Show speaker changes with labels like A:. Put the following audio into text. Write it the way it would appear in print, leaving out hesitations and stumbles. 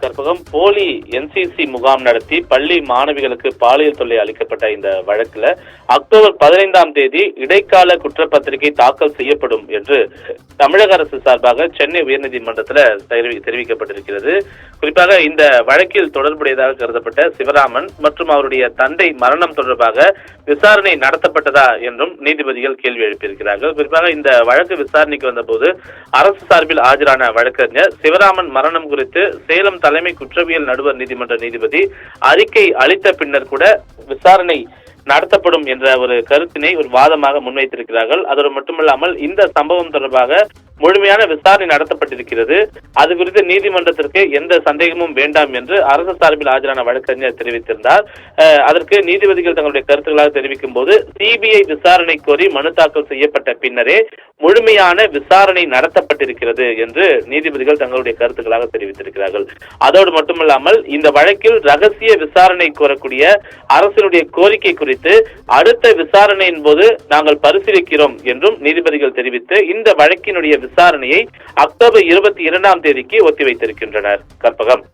A: கற்பகம் போலி என்சிசி முகாம் நடத்தி பள்ளி மாணவிகளுக்கு பாலியல் தொல்லை அளிக்கப்பட்ட இந்த வழக்குல அக்டோபர் 15ஆம் தேதி இடைக்கால குற்றப்பத்திரிகை தாக்கல் செய்யப்படும் என்று தமிழக அரசு சார்பாக சென்னை உயர்நீதிமன்றத்தில் தெரிவிக்கப்பட்டிருக்கிறது. குறிப்பாக இந்த வழக்கில் தொடர்புடையதாக கருதப்பட்ட சிவராமன் மற்றும் அவருடைய தந்தை மரணம் தொடர்பாக விசாரணை நடத்தப்பட்டதா என்றும் நீதிபதிகள் கேள்வி எழுப்பியிருக்கிறார்கள். குறிப்பாக இந்த வழக்கு விசாரணைக்கு வந்தபோது அரசு சார்பில் ஆஜரான வழக்கறிஞர் சிவராமன் மரணம் குறித்து சேலம் தலைமை குற்றவியல் நடுவர் நீதிமன்ற நீதிபதி அறிக்கை அளித்த பின்னர் கூட விசாரணை நடத்தப்படும் என்ற ஒரு கருத்தினை ஒரு வாதமாக முன்வைத்திருக்கிறார்கள். அதோடு மட்டுமல்லாமல் இந்த சம்பவம் தொடர்பாக முழுமையான விசாரணை நடத்தப்பட்டிருக்கிறது, அது குறித்து நீதிமன்றத்திற்கு எந்த சந்தேகமும் வேண்டாம் என்று அரசு சார்பில் ஆஜரான வழக்கறிஞர் தெரிவித்திருந்தார். அதற்கு நீதிபதிகள் தங்களுடைய கருத்துக்களாக தெரிவிக்கும் போது சிபிஐ விசாரணை கோரி மனு தாக்கல் செய்யப்பட்ட பின்னரே முழுமையான விசாரணை நடத்தப்பட்டிருக்கிறது என்று நீதிபதிகள் தங்களுடைய கருத்துக்களாக தெரிவித்திருக்கிறார்கள். அதோடு மட்டுமல்லாமல் இந்த வழக்கில் ரகசிய விசாரணை கோரக்கூடிய அரசினுடைய கோரிக்கை குறித்து அடுத்த விசாரணையின் போது நாங்கள் பரிசீலிக்கிறோம் என்றும் நீதிபதிகள் தெரிவித்து இந்த வழக்கினுடைய விசாரணையை அக்டோபர் 22ஆம் தேதிக்கு ஒத்திவைத்திருக்கின்றனர். கற்பகம்.